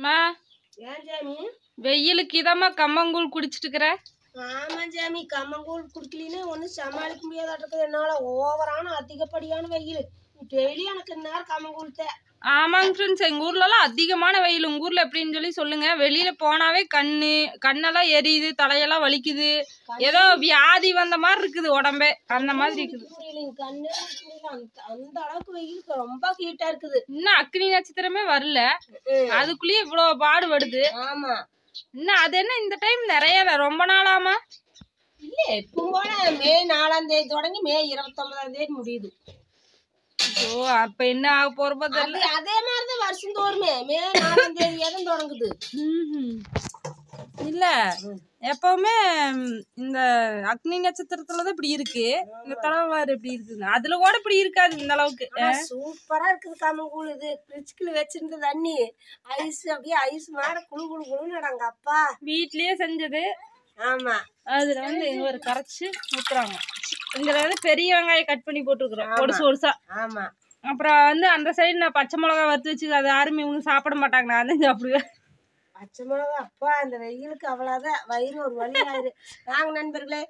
மா ஏன் ஜாமி வெயிலுக்கு இதமா கம்மங்கூழ் குடிச்சிட்டு இருக்கிற? ஆமா ஜாமி, கம்மங்கூழ் குடிக்கலின்னு ஒன்றும் சமாளிக்க முடியாதாட்டு என்னால. ஓவரான அதிகப்படியான வெயில். டெய்லி எனக்கு நேரம் கம்மங்கூழ் தே. ஆமாங்க ஃப்ரெண்ட்ஸ், எங்கள் ஊர்லலாம் அதிகமான வெயில். உங்கள் ஊரில் எப்படின்னு சொல்லி சொல்லுங்க. வெளியில் போனாவே கண்ணெல்லாம் எரியுது, தலையெல்லாம் வலிக்குது, ஏதோ வியாதி வந்த மாதிரி இருக்குது உடம்பே. அந்த மாதிரி இருக்குது. கண்ணு அந்த அளவுக்கு வெயில் ரொம்ப ஹீட்டா இருக்குது. இன்னும் அக்னி நட்சத்திரமே வரல, அதுக்குள்ளேயே இவ்வளவு பாடுபடுது. ஆமா, இன்னும் அது என்ன இந்த டைம் நிறைய ரொம்ப நாளாமா? இல்ல இப்போ மே 4ஆம் தேதி தொடங்கி மே 29ஆம் தேதி முடியுது. ஓ, அப்ப என்ன ஆக போறப்ப தெரியல. அதே மாதிரிதான் வருஷம் தோறுமே மே 4ஆம் தேதியாதான் தொடங்குது. இல்ல, எப்பவுமே இந்த அக்னி நட்சத்திரத்துலதான் இப்படி இருக்கு. இந்த தலைவாறு எப்படி இருக்குங்க, அதுல கூட இப்படி இருக்காது இந்த அளவுக்கு. சூப்பரா இருக்குது கம்மங்கூழ். இது ஃப்ரிட்ஜ்குள்ள வச்சிருந்த தண்ணி ஐஸ் அப்படியே ஐஸ் மாதிரி குழு குழு குழுன்னு நடங்க அப்பா. வீட்லயே செஞ்சது. ஆமா, அதுல வந்து ஒரு கரைச்சு ஊத்துறாங்க. இதுல வந்து பெரிய வெங்காயம் கட் பண்ணி போட்டுருக்குறோம் ஒருசு ஒருசா. ஆமா, அப்புறம் வந்து அந்த சைடு நான் பச்சை மிளகா வறுத்து வச்சு, அது யாருமே இவங்க சாப்பிட மாட்டாங்க, நான் தான் சாப்பிடுவேன். பச்சை மிளகா அப்பா இந்த வெயிலுக்கு அவ்வளவுதான், வயிறு ஒரு வழி ஆயிரு. நாங்க நண்பர்களே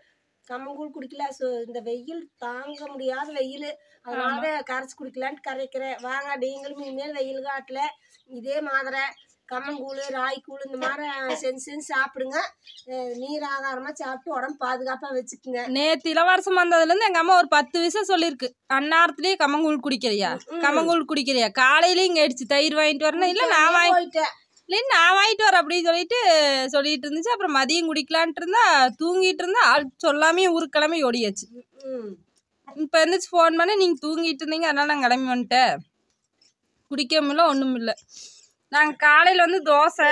கம்மங்கூழ் குடிக்கல. இந்த வெயில் தாங்க முடியாத வெயில், அதனால கரைச்சி குடிக்கலான்ட்டு கரைக்கிறேன். வாங்க நீங்களும் இனிமேல் வெயில் காட்டுல இதே மாதிரி கம்மங்கூழ் ராய்க்கூழ் இந்த மாதிரி செஞ்சு சாப்பிடுங்க. நீர் ஆகாரமா சாப்பிட்டு உடம்பு பாதுகாப்பா வச்சுக்குங்க. நேத்து இளவரசம் வந்ததுல இருந்து எங்க அம்மா ஒரு 10 விஷயம் சொல்லிருக்கு. அந்நேரத்துலயே கம்மங்கூழ் குடிக்கிறியா, கம்மங்கூழ் குடிக்கிறியா, காலையிலயும் இங்க அடிச்சு தயிர் வாங்கிட்டு வரணும், இல்ல நான் வாங்கிட்டு வரேன் அப்படின்னு சொல்லிட்டு இருந்துச்சு. அப்புறம் மதியம் குடிக்கலான்ட்டு இருந்தா, தூங்கிட்டு இருந்தா, ஆள் சொல்லாமே ஊருக்கு கிளம்பி ஓடியாச்சு. இப்ப இருந்துச்சு போன் பண்ணி, நீங்க தூங்கிட்டு இருந்தீங்க அதனால நான் கிளம்பி வந்துட்டேன். குடிக்கவும் இல்லை ஒண்ணும் இல்லை. நாங்க காலையில வந்து தோசை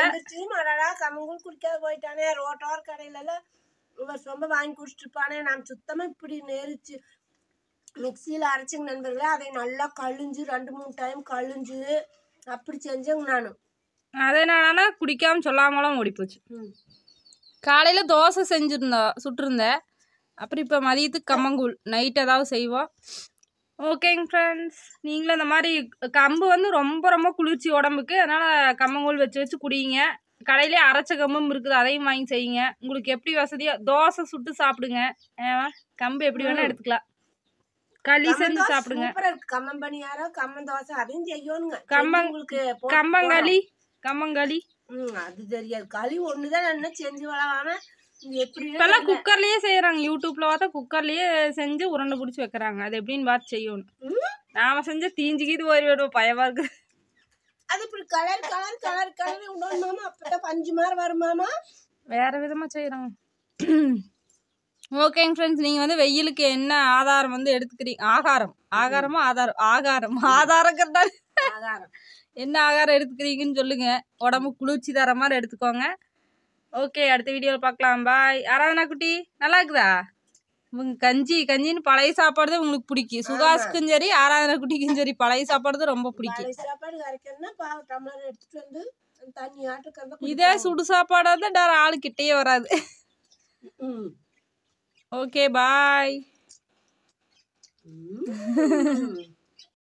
கம்மங்கூழ் குடிக்காத போயிட்டானே. ரோட்டோர கடையில எல்லாம் சொம்ப வாங்கி குடிச்சிட்டு இருப்பானே. நான் சுத்தமா இப்படி நேரிச்சு மிக்சியில அரைச்சுங்க நண்பர்களே. அதை நல்லா கழிஞ்சு 2-3 டைம் கழிஞ்சு அப்படி செஞ்சேங்க நானு. அதே நானா குடிக்காம சொல்லாமலாம் ஓடி போச்சு. காலையில தோசை சுட்டிருந்தேன். அப்புறம் இப்போ மதியத்துக்கு கம்மங்கூழ், நைட் ஏதாவது செய்வோம். ஓகேங்க ஃப்ரெண்ட்ஸ், நீங்களும் இந்த மாதிரி கம்பு வந்து ரொம்ப ரொம்ப குளிர்ச்சி உடம்புக்கு, அதனால் கம்மங்கூழ் வச்சு குடிங்க. கடையிலே அரைச்ச கம்பும் இருக்குது, அதையும் வாங்கி செய்யுங்க. உங்களுக்கு எப்படி வசதியோ தோசை சுட்டு சாப்பிடுங்க. கம்பு எப்படி வேணால் எடுத்துக்கலாம். களி செஞ்சு சாப்பிடுங்க. கம்மம்பனியாரோ கம்மன் தோசை அதையும் செய்யணுங்க. கம்மங்களி அது தெரியாது. களி ஒண்ணுதான் செஞ்சு வளவாம இப்பெல்லாம் குக்கர்லயே செய்யறாங்க. யூடியூப்ல பார்த்தா குக்கர்லயே செஞ்சு உருண்டை பிடிச்சி வைக்கிறாங்க. அது எப்படின்னு பார்த்து செய்யணும். நாம செஞ்ச தீஞ்சிக்கிது போயிடும், பயமா இருக்கு. அது இப்படி கலர் கலர் கலர் கலர் உடனே அப்பதான் பஞ்சு மாதிரி வருமாமா. வேற விதமா செய்யறாங்க. ஓகேங்க ஃப்ரெண்ட்ஸ், நீங்க வந்து வெயிலுக்கு என்ன ஆதாரம் வந்து எடுத்துக்கிறீங்க? என்ன ஆகாரம் எடுத்துக்கிறீங்கன்னு சொல்லுங்க. உடம்பு குளிர்ச்சி தர மாதிரி எடுத்துக்கோங்க. ஓகே, அடுத்த வீடியோவில் பார்க்கலாம். பாய். ஆராதனா குட்டி நல்லா இருக்குதா? உங்க கஞ்சின்னு பழைய சாப்பாடு தான் உங்களுக்கு பிடிக்கும். சுகாஸுக்கும் சரி ஆராதனா குட்டிக்கும் சரி பழைய சாப்பாடு தான் ரொம்ப பிடிக்கும். இதே சுடு சாப்பாடா தான் ஆளு கிட்டே வராது. ஓகே, பாய்.